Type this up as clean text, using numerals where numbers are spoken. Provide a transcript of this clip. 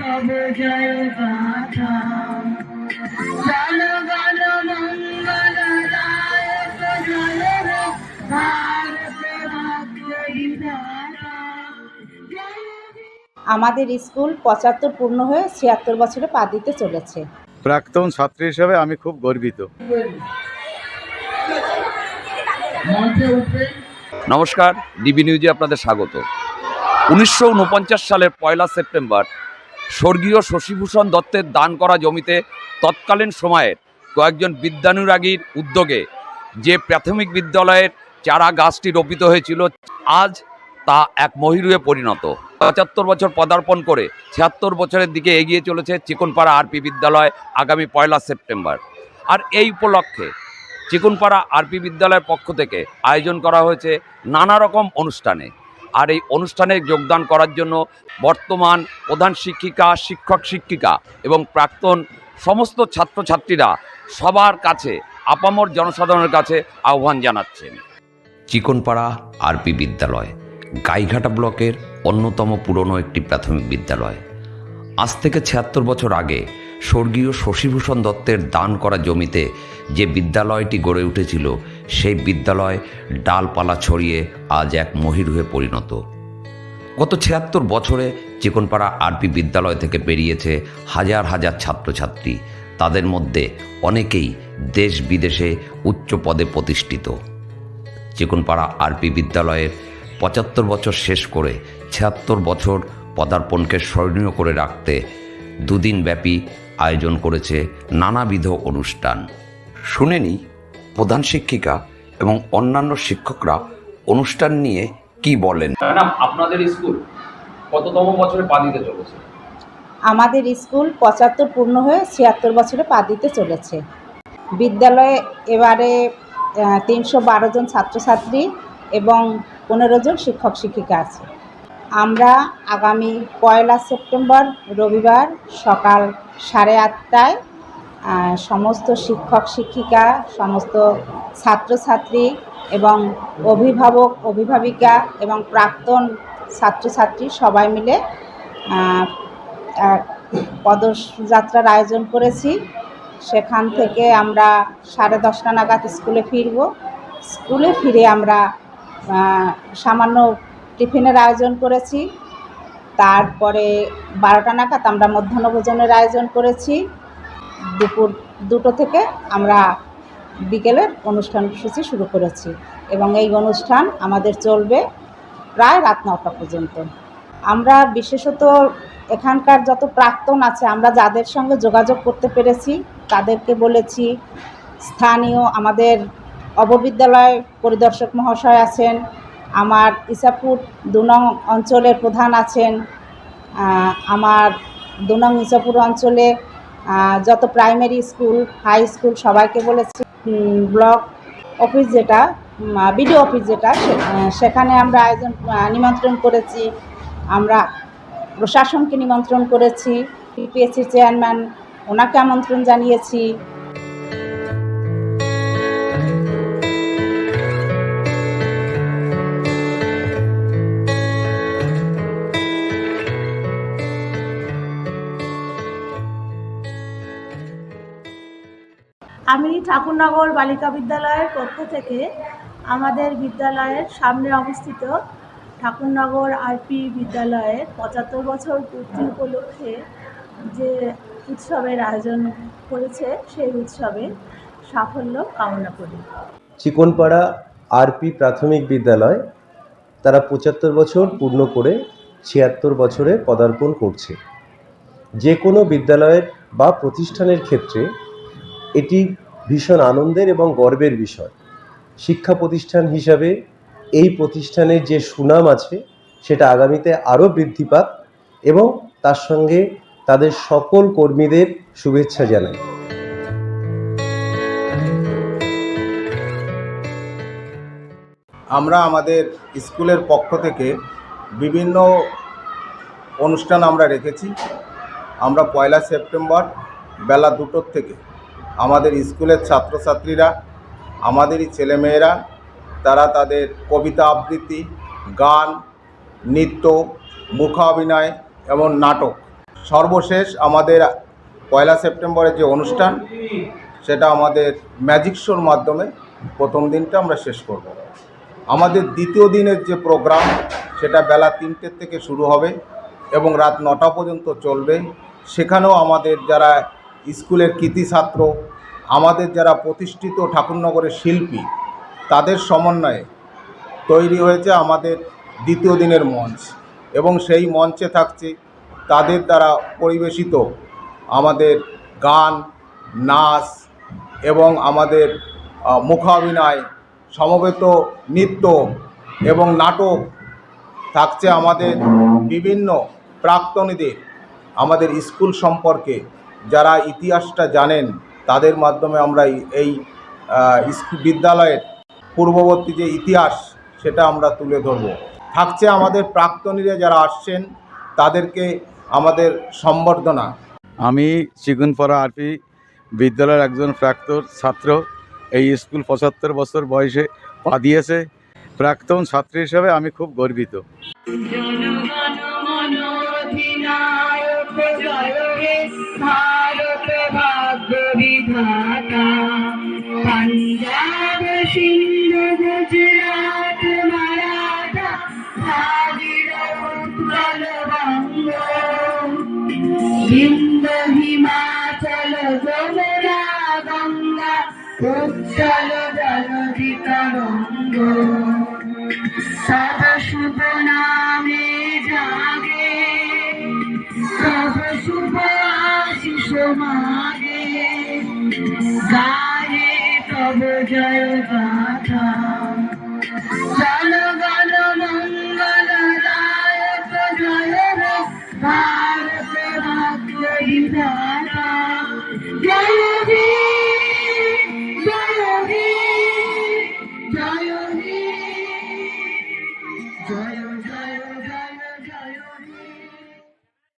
হবে জয় গাথা জন গণ মঙ্গলদায়ক জয় হে ভারত ভাগ্য বিধাতা। আমাদের স্কুল ৭৫ পূর্ণ হয়ে ৭৬ বছরে পা দিতে চলেছে। প্রাক্তন ছাত্রী হিসেবে আমি খুব গর্বিত। নমস্কার, ডিবি নিউজে আপনাদের স্বাগত। ১৯৪৯ সালের ১ সেপ্টেম্বর স্বর্গীয় শশীভূষণ দত্তের দান করা জমিতে তৎকালীন সময়ের কয়েকজন বিদ্যানুরাগীর উদ্যোগে যে প্রাথমিক বিদ্যালয়ের চারা গাছটি রোপিত হয়েছিল, আজ তা এক মহিরুহে পরিণত। ৭৫ বছর পদার্পণ করে ৭৬ বছরের দিকে এগিয়ে চলেছে চিকনপাড়া আরপি বিদ্যালয় আগামী ১ সেপ্টেম্বর। আর এই উপলক্ষে চিকনপাড়া আরপি বিদ্যালয়ের পক্ষ থেকে আয়োজন করা হয়েছে নানা রকম অনুষ্ঠানে। আর এই অনুষ্ঠানে যোগদান করার জন্য বর্তমান প্রধান শিক্ষিকা, শিক্ষক শিক্ষিকা এবং প্রাক্তন সমস্ত ছাত্রছাত্রীরা সবার কাছে, আপামর জনসাধারণের কাছে আহ্বান জানাচ্ছেন। চিকনপাড়া আরপি বিদ্যালয় গাইঘাটা ব্লকের অন্যতম পুরনো একটি প্রাথমিক বিদ্যালয়। আজ থেকে ৭৬ বছর আগে স্বর্গীয় শশীভূষণ দত্তের দান করা জমিতে যে বিদ্যালয়টি গড়ে উঠেছিল, সেই বিদ্যালয় ডালপালা ছড়িয়ে আজ এক মহিরুহে পরিণত। গত ৭৬ বছরে চিকনপাড়া আরপি বিদ্যালয় থেকে বেরিয়েছে হাজার হাজার ছাত্রছাত্রী। তাদের মধ্যে অনেকেই দেশ বিদেশে উচ্চ পদে প্রতিষ্ঠিত। চিকনপাড়া আরপি বিদ্যালয়ের ৭৫ বছর শেষ করে ৭৬ বছর পদার্পণকে স্মরণীয় করে রাখতে দুদিনব্যাপী আয়োজন করেছে নানাবিধ অনুষ্ঠান। শুনে নিই প্রধান শিক্ষিকা এবং অন্যান্য শিক্ষকরা অনুষ্ঠান নিয়ে কি বলেন। ম্যাডাম, আপনাদের স্কুল কততম বছরে পা দিতে চলেছে? আমাদের স্কুল ৭৫ পূর্ণ হয়ে ৭৬ বছরে পা দিতে চলেছে। বিদ্যালয়ে এবারে ৩১২ জন ছাত্রছাত্রী এবং ১৫ জন শিক্ষক শিক্ষিকা আছে। আমরা আগামী ১ সেপ্টেম্বর রবিবার সকাল ৮:৩০টায় সমস্ত শিক্ষক শিক্ষিকা, সমস্ত ছাত্রছাত্রী এবং অভিভাবক অভিভাবিকা এবং প্রাক্তন ছাত্রছাত্রী সবাই মিলে পদযাত্রার আয়োজন করেছি। সেখান থেকে আমরা 10:30টা নাগাদ স্কুলে ফিরব। স্কুলে ফিরে আমরা সামান্য টিফিনের আয়োজন করেছি। তারপরে 12টা নাগাদ আমরা মধ্যাহ্নভোজনের আয়োজন করেছি। দুপুর 2টো থেকে আমরা বিকেলের অনুষ্ঠানসূচি শুরু করেছি এবং এই অনুষ্ঠান আমাদের চলবে প্রায় রাত 9টা পর্যন্ত। আমরা বিশেষত এখানকার যত প্রাক্তন আছে, আমরা যাদের সঙ্গে যোগাযোগ করতে পেরেছি তাদেরকে বলেছি, স্থানীয় আমাদের অববিদ্যালয় পরিদর্শক মহাশয় আছেন, আমার ইসাপুর 2 নং অঞ্চলের প্রধান আছেন, আমার 2 নং ইসাপুর অঞ্চলে যত প্রাইমারি স্কুল, হাই স্কুল সবাইকে বলেছি। ব্লক অফিস যেটা, বিডিও অফিস যেটা, সেখানে আমরা নিমন্ত্রণ করেছি। আমরা প্রশাসনকে নিমন্ত্রণ করেছি, পিপিএসসি চেয়ারম্যান ওনাকে আমন্ত্রণ জানিয়েছি। আমি ঠাকুরনগর বালিকা বিদ্যালয়ের পক্ষ থেকে আমাদের বিদ্যালয়ের সামনে অবস্থিত ঠাকুরনগর আরপি বিদ্যালয়ের ৭৫ বছর পূর্তি উপলক্ষে যে উৎসবের আয়োজন করেছে, সেই উৎসবে সাফল্য কামনা করি। চিকনপাড়া আরপি প্রাথমিক বিদ্যালয় তারা ৭৫ বছর পূর্ণ করে ৭৬ বছরে পদার্পণ করছে। যে কোনো বিদ্যালয়ের বা প্রতিষ্ঠানের ক্ষেত্রে এটি ভীষণ আনন্দের এবং গর্বের বিষয়। শিক্ষা প্রতিষ্ঠান হিসাবে এই প্রতিষ্ঠানের যে সুনাম আছে সেটা আগামীতে আরও বৃদ্ধি পাক এবং তার সঙ্গে তাদের সকল কর্মীদের শুভেচ্ছা জানাই। আমরা আমাদের স্কুলের পক্ষ থেকে বিভিন্ন অনুষ্ঠান আমরা রেখেছি। আমরা 1 সেপ্টেম্বর বেলা 2টোর থেকে আমাদের স্কুলের ছাত্রছাত্রীরা, আমাদেরই ছেলেমেয়েরা, তারা তাদের কবিতা আবৃত্তি, গান, নৃত্য, মুখাভিনয় এবং নাটক সর্বশেষ আমাদের 1 সেপ্টেম্বরের যে অনুষ্ঠান সেটা আমাদের ম্যাজিক শোর মাধ্যমে প্রথম দিনটা আমরা শেষ করব। আমাদের দ্বিতীয় দিনের যে প্রোগ্রাম সেটা বেলা 3টে থেকে শুরু হবে এবং রাত 9টা পর্যন্ত চলবে। সেখানেও আমাদের যারা স্কুলের কৃতি ছাত্র, আমাদের যারা প্রতিষ্ঠিত ঠাকুরনগরের শিল্পী, তাদের সমন্বয়ে তৈরি হয়েছে আমাদের দ্বিতীয় দিনের মঞ্চ এবং সেই মঞ্চে থাকছে তাদের দ্বারা পরিবেশিত আমাদের গান, নাচ এবং আমাদের মুখাভিনয়, সমবেত নৃত্য এবং নাটক থাকছে। আমাদের বিভিন্ন প্রাক্তনীদের আমাদের স্কুল সম্পর্কে যারা ইতিহাসটা জানেন তাদের মাধ্যমে আমরা এই বিদ্যালয়ের পূর্ববর্তী যে ইতিহাস সেটা আমরা তুলে ধরব। থাকছে আমাদের প্রাক্তনীরা যারা আসছেন তাদেরকে আমাদের সম্বর্ধনা। আমি চিকুনপাড়া আরপি বিদ্যালয়ের একজন প্রাক্তন ছাত্র। এই স্কুল 75 বছর বয়সে পা দিয়েছে। প্রাক্তন ছাত্র হিসেবে আমি খুব গর্বিত। জনগণ মন অধিনায়ক জয় হে ভারত ভাগ্য বিধাতা। পাঞ্জাব সিন্ধু গুজরাট মারাঠা ভাগীরথ উৎকল বঙ্গ। হিন্দ হিমাচল যমুনা গঙ্গা উচ্চল জলধি তরঙ্গ। সব শুভ নামে জাগে সব শুভ আশিস মাগে। গায়ে তব জয় গাথা জনগণ মঙ্গল দায়ক জয় হে ভারত ভাগ্য বিধাতা। জয় হে জয় হে জয় হে জয়